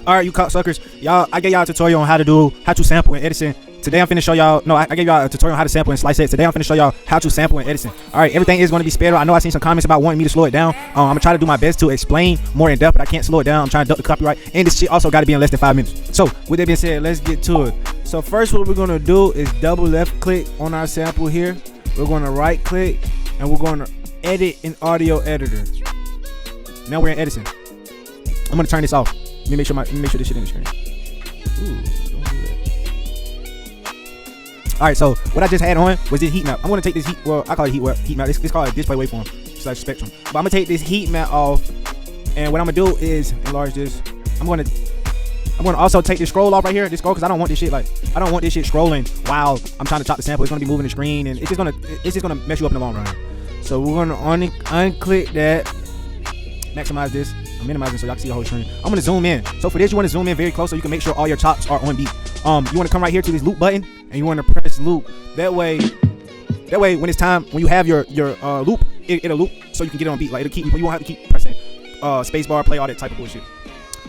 All right, you cocksuckers. Y'all, I gave y'all a tutorial on how to sample in Edison. Today I'm finna show y'all. No, I gave y'all a tutorial on how to sample in Slice It. Today I'm finna show y'all how to sample in Edison. All right, everything is gonna be sped up. I know I seen some comments about wanting me to slow it down. I'm gonna try to do my best to explain more in depth, but I can't slow it down. I'm trying to duck the copyright, and this shit also got to be in less than 5 minutes. So with that being said, let's get to it. So first, what we're gonna do is double left click on our sample here. We're gonna right click, and we're gonna edit in audio editor. Now we're in Edison. I'm gonna turn this off. Let me make sure this shit in the screen. Ooh, don't do that. All right, so what I just had on was this heat map. I'm gonna take this heat. Well, I call it heat map. It's called a display waveform / spectrum. But I'm gonna take this heat map off, and what I'm gonna do is enlarge this. I'm gonna also take this scroll off right here. This scroll, because I don't want this shit scrolling while I'm trying to chop the sample. It's gonna be moving the screen, and it's just gonna mess you up in the long run. So we're gonna unclick that, maximize this. I'm minimizing so y'all can see the whole screen. I'm gonna zoom in. So for this, you want to zoom in very close so you can make sure all your chops are on beat. You want to come right here to this loop button, and you want to press loop. That way when it's time, when you have your loop, it'll loop so you can get it on beat. Like it'll keep you won't have to keep pressing spacebar, play, all that type of bullshit.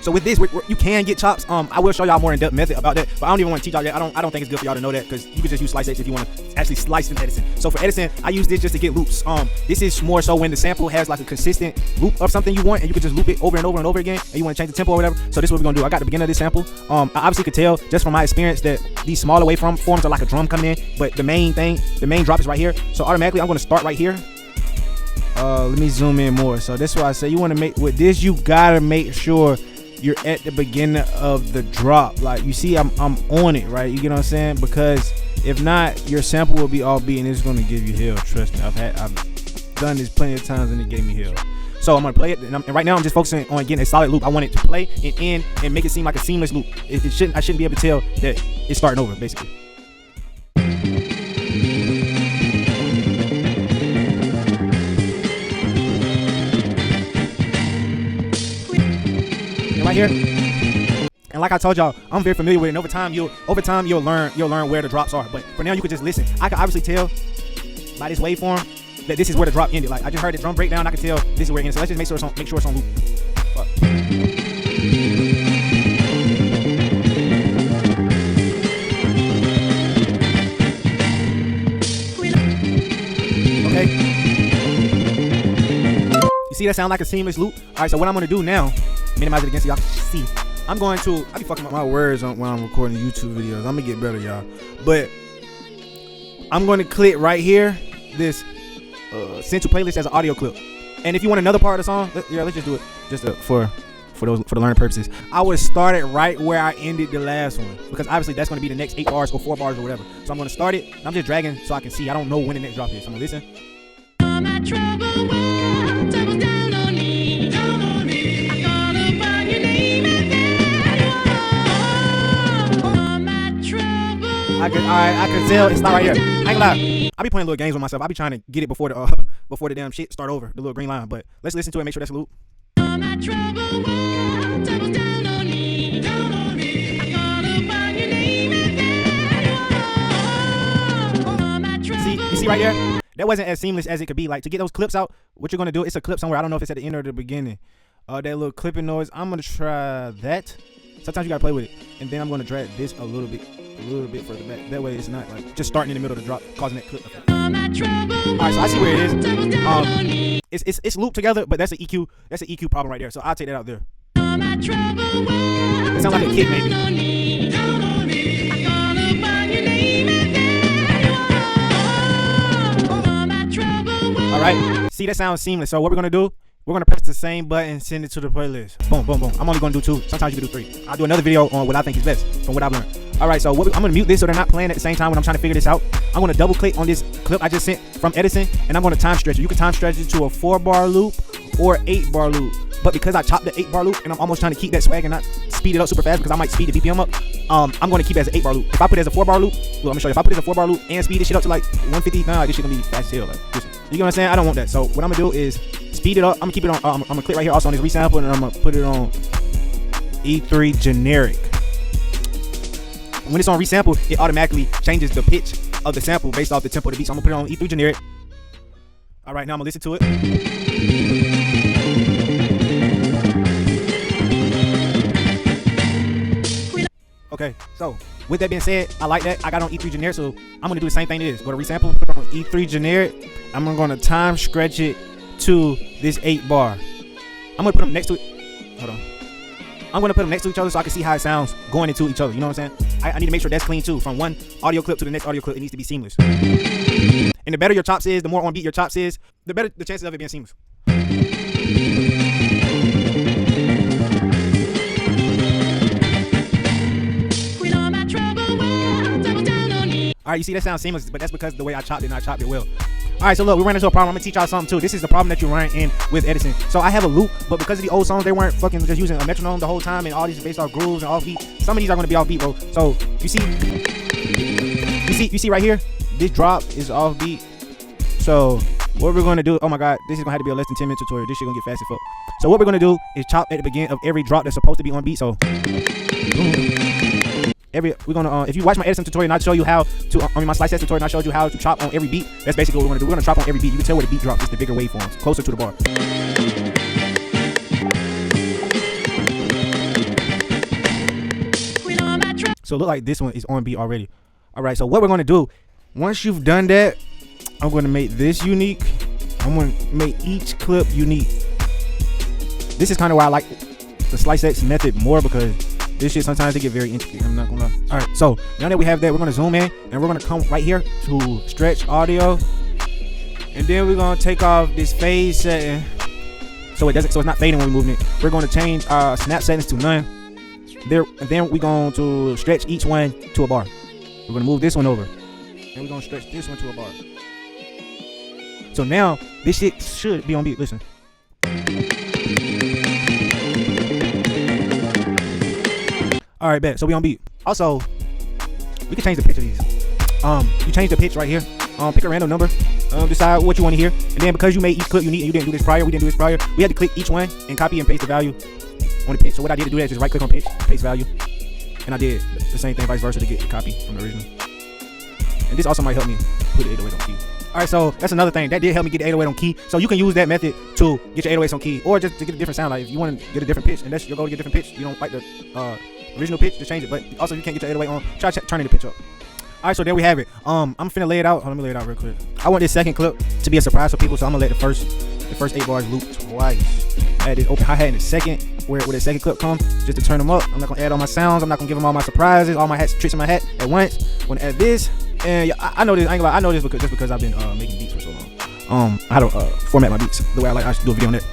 So with this, you can get chops. I will show y'all more in-depth method about that, but I don't even want to teach y'all that. I don't think it's good for y'all to know that, because you can just use Slice X if you want to actually slice in Edison. So for Edison, I use this just to get loops. This is more so when the sample has like a consistent loop of something you want, and you can just loop it over and over and over again, and you want to change the tempo or whatever. So this is what we're gonna do. I got the beginning of this sample. I obviously could tell just from my experience that these smaller waveforms are like a drum coming in, but the main drop is right here. So automatically, I'm gonna start right here. Let me zoom in more. So that's why I say you want to make with this. You gotta make sure you're at the beginning of the drop. Like you see, I'm on it, right? You get what I'm saying? Because if not, your sample will be all beat, and it's gonna give you hell. Trust me, I've done this plenty of times, and it gave me hell. So I'm gonna play it, and right now I'm just focusing on getting a solid loop. I want it to play and end and make it seem like a seamless loop. I shouldn't be able to tell that it's starting over, basically. Right here, and like I told y'all, I'm very familiar with it, and over time you'll learn where the drops are. But for now, you could just listen. I can obviously tell by this waveform that this is where the drop ended. Like I just heard the drum breakdown, I can tell this is where it ended. So let's just make sure it's on loop. Fuck. Okay. You see that sound like a seamless loop? All right. So what I'm gonna do now, minimize it again so y'all can see. I be fucking up my words when I'm recording YouTube videos. I'm gonna get better, y'all. But I'm gonna click right here this send to playlist as an audio clip. And if you want another part of the song, let's just do it just for the learning purposes. I would start it right where I ended the last one, because obviously that's gonna be the next 8 bars or 4 bars or whatever. So I'm gonna start it. I'm just dragging so I can see. I don't know when the next drop is. So I'm gonna listen. I can tell it's not right here. I ain't gonna lie. I be playing little games with myself. I be trying to get it before the damn shit start over, the little green line. But let's listen to it and make sure that's a loop. You see right there? That wasn't as seamless as it could be. Like to get those clips out, what you're gonna do? It's a clip somewhere. I don't know if it's at the end or the beginning. That little clipping noise. I'm gonna try that. Sometimes you gotta play with it, and then I'm gonna drag this a little bit further back. That way it's not like just starting in the middle of the drop, causing that clip effect. All right, so I see where it is. It's looped together, but that's an EQ. That's an EQ problem right there. So I'll take that out there. It sounds like a kick, maybe. All right. See, that sounds seamless. So what we're gonna do? We're gonna press the same button, send it to the playlist. Boom, boom, boom. I'm only gonna do 2. Sometimes you can do 3. I'll do another video on what I think is best from what I've learned. All right, so I'm gonna mute this so they're not playing at the same time when I'm trying to figure this out. I'm gonna double click on this clip I just sent from Edison, and I'm gonna time stretch it. You can time stretch it to a 4-bar loop or 8-bar loop. But because I chopped the 8-bar loop, and I'm almost trying to keep that swag and not speed it up super fast because I might speed the BPM up, I'm gonna keep it as an 8-bar loop. If I put it as a 4-bar loop, look, let me show you. If I put it as a 4-bar loop and speed this shit up to like 150, nah, this shit gonna be fast as hell. Like, you get what I'm saying? I don't want that. So what I'm gonna do is speed it up. I'm gonna keep it on. I'm gonna click right here also on this resample, and I'm gonna put it on E3 generic. When it's on resample, it automatically changes the pitch of the sample based off the tempo of the beat. So I'm gonna put it on E3 generic. All right, now I'm gonna listen to it. Okay, so with that being said, I like that. I got on E3 generic, so I'm gonna do the same thing it is. Go to resample, put on E3 generic. I'm gonna time stretch it to this 8 bar. I'm gonna put them next to it. Hold on. I'm gonna put them next to each other so I can see how it sounds going into each other. You know what I'm saying? I need to make sure that's clean too. From one audio clip to the next audio clip, it needs to be seamless. And the better your chops is, the more on beat your chops is, the better the chances of it being seamless. Alright, you see that sounds seamless, but that's because the way I chopped it and I chopped it well. Alright, so look, we ran into a problem. I'm gonna teach y'all something too. This is the problem that you run in with Edison. So I have a loop, but because of the old songs, they weren't fucking just using a metronome the whole time, and all these are based off grooves and off beat. Some of these are gonna be off beat, bro. So you see right here, this drop is off beat. So what we're gonna do, oh my god, this is gonna have to be a less than 10-minute tutorial. This shit gonna get fast as fuck. So what we're gonna do is chop at the beginning of every drop that's supposed to be on beat. So we're gonna if you watch my Edison tutorial and I show you how to my slice test tutorial and I showed you how to chop on every beat, that's basically what we're gonna do. We're gonna chop on every beat. You can tell where the beat drops. It's the bigger waveforms, closer to the bar. So look like this one is on beat already. Alright, so what we're gonna do, once you've done that, I'm gonna make this unique. I'm gonna make each clip unique. This is kind of why I like the slice X method more, because this shit sometimes they get very intricate. I'm not gonna lie. All right, so now that we have that, we're gonna zoom in and we're gonna come right here to stretch audio, and then we're gonna take off this fade setting so it's not fading when we're moving it. We're gonna change our snap settings to none. There, and then we're going to stretch each one to a bar. We're gonna move this one over, and we're gonna stretch this one to a bar. So now this shit should be on beat. Listen. All right, bet. So we on beat. Also, we can change the pitch of these. You change the pitch right here. Pick a random number. Decide what you want to hear, and then because you made each clip unique and you didn't do this prior, we had to click each one and copy and paste the value on the pitch. So what I did to do that is just right click on pitch, paste value, and I did the same thing vice versa to get the copy from the original. And this also might help me put the 808 on key. All right, so that's another thing that did help me get the 808 on key. So you can use that method to get your 808s on key, or just to get a different sound. Like if you want to get a different pitch, and that's your goal to get a different pitch, you don't like the original pitch, to change it. But also you can't get your 808 on, try turning the pitch up. All right, so there we have it. I'm finna lay it out. Let me lay it out real quick. I want this second clip to be a surprise for people, so I'm gonna let the first 8 bars loop twice. I had this open hi-hat in the second, where the second clip comes, just to turn them up. I'm not gonna add all my sounds. I'm not gonna give them all my surprises, all my tricks in my hat at once. I'm gonna add this, and yeah, I know this. I ain't gonna lie, I know this because I've been making beats for so long. How to format my beats the way I like. I should do a video on that.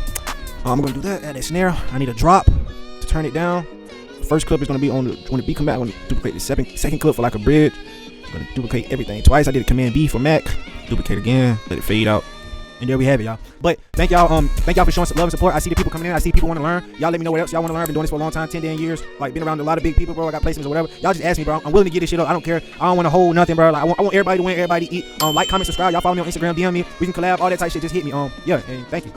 I'm gonna do that. Add that snare. I need a drop to turn it down. The first clip is gonna be when the beat come back. I'm gonna duplicate the second clip for like a bridge. I'm gonna duplicate everything twice. I did a Command B for Mac. Duplicate again. Let it fade out. And there we have it, y'all. But thank y'all for showing some love and support. I see the people coming in. I see people want to learn. Y'all let me know what else y'all want to learn. I've been doing this for a long time, 10 damn years. Like, been around a lot of big people, bro. I got placements or whatever. Y'all just ask me, bro. I'm willing to get this shit up. I don't care. I don't want to hold nothing, bro. Like, I want everybody to win, everybody to eat. Like, comment, subscribe. Y'all follow me on Instagram, DM me. We can collab, all that type shit. Just hit me. Yeah, and thank you.